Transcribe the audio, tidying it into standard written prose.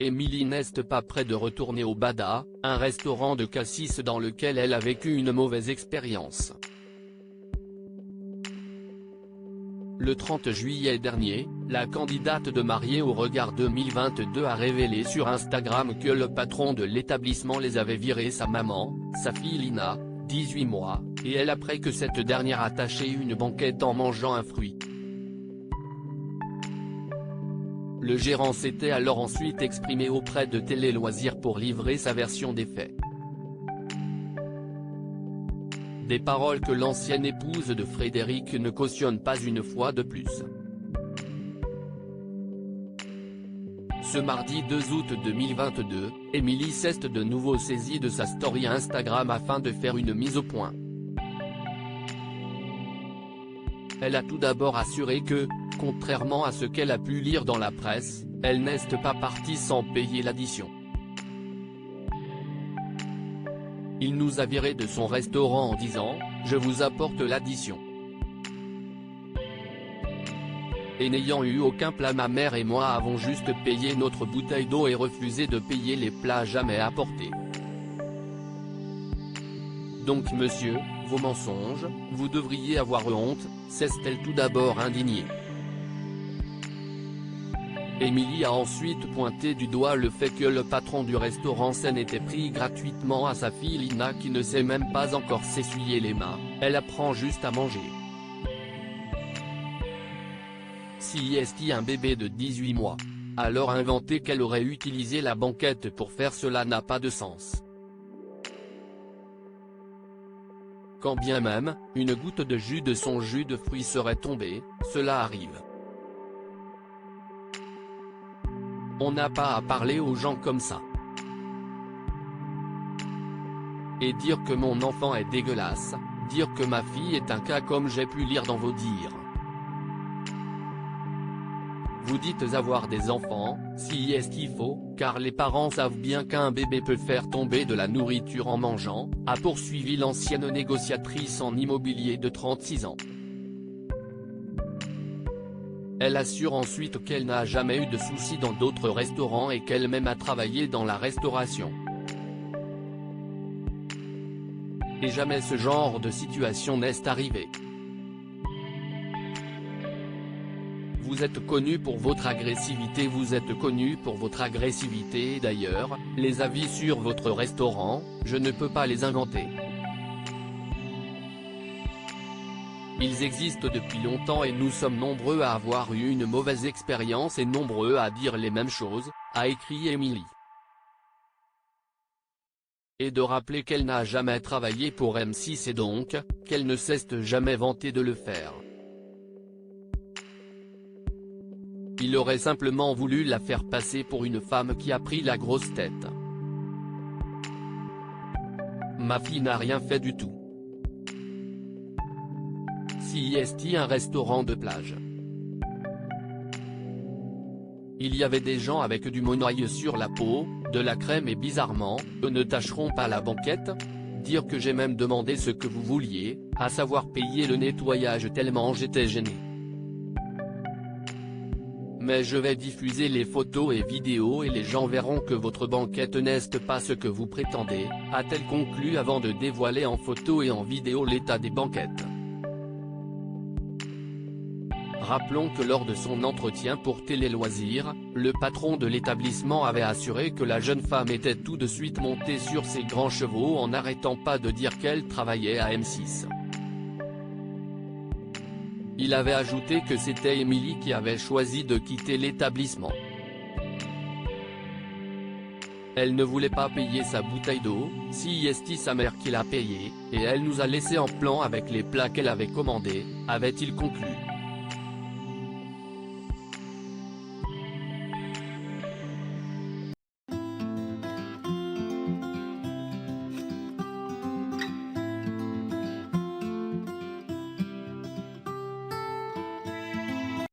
Émilie n'est pas près de retourner au Bada, un restaurant de Cassis dans lequel elle a vécu une mauvaise expérience. Le 30 juillet dernier, la candidate de Mariés au Regard 2022 a révélé sur Instagram que le patron de l'établissement les avait virés sa maman, sa fille Lina, 18 mois, et elle après que cette dernière a taché une banquette en mangeant un fruit. Le gérant s'était alors ensuite exprimé auprès de Télé Loisirs pour livrer sa version des faits. Des paroles que l'ancienne épouse de Frédéric ne cautionne pas une fois de plus. Ce mardi 2 août 2022, Émilie s'est de nouveau saisie de sa story Instagram afin de faire une mise au point. Elle a tout d'abord assuré que, contrairement à ce qu'elle a pu lire dans la presse, elle n'est pas partie sans payer l'addition. Il nous a virés de son restaurant en disant « Je vous apporte l'addition ». Et n'ayant eu aucun plat, ma mère et moi avons juste payé notre bouteille d'eau et refusé de payer les plats jamais apportés. Donc monsieur, vos mensonges, vous devriez avoir honte, s'est-elle tout d'abord indignée. Émilie a ensuite pointé du doigt le fait que le patron du restaurant s'en était pris gratuitement à sa fille Lina qui ne sait même pas encore s'essuyer les mains, elle apprend juste à manger. Si est un bébé de 18 mois. Alors inventer qu'elle aurait utilisé la banquette pour faire cela n'a pas de sens. Quand bien même, une goutte de jus de son jus de fruits serait tombée, cela arrive. On n'a pas à parler aux gens comme ça. Et dire que mon enfant est dégueulasse, dire que ma fille est un cas comme j'ai pu lire dans vos dires. Vous dites avoir des enfants, si est-ce qu'il faut, car les parents savent bien qu'un bébé peut faire tomber de la nourriture en mangeant, a poursuivi l'ancienne négociatrice en immobilier de 36 ans. Elle assure ensuite qu'elle n'a jamais eu de soucis dans d'autres restaurants et qu'elle-même a travaillé dans la restauration. Et jamais ce genre de situation n'est arrivé. Vous êtes connu pour votre agressivité, et d'ailleurs, les avis sur votre restaurant, je ne peux pas les inventer. Ils existent depuis longtemps et nous sommes nombreux à avoir eu une mauvaise expérience et nombreux à dire les mêmes choses, a écrit Émilie. Et de rappeler qu'elle n'a jamais travaillé pour M6 et donc, qu'elle ne s'est jamais vantée de le faire. Il aurait simplement voulu la faire passer pour une femme qui a pris la grosse tête. Ma fille n'a rien fait du tout. Si est un restaurant de plage. Il y avait des gens avec du monoeil sur la peau, de la crème et bizarrement, eux ne tâcheront pas la banquette. Dire que j'ai même demandé ce que vous vouliez, à savoir payer le nettoyage tellement j'étais gêné. Mais je vais diffuser les photos et vidéos et les gens verront que votre banquette n'est pas ce que vous prétendez, a-t-elle conclu avant de dévoiler en photo et en vidéo l'état des banquettes. Rappelons que lors de son entretien pour Télé Loisirs, le patron de l'établissement avait assuré que la jeune femme était tout de suite montée sur ses grands chevaux en n'arrêtant pas de dire qu'elle travaillait à M6. Il avait ajouté que c'était Émilie qui avait choisi de quitter l'établissement. Elle ne voulait pas payer sa bouteille d'eau, si est sa mère qui l'a payée, et elle nous a laissé en plan avec les plats qu'elle avait commandés, avait-il conclu.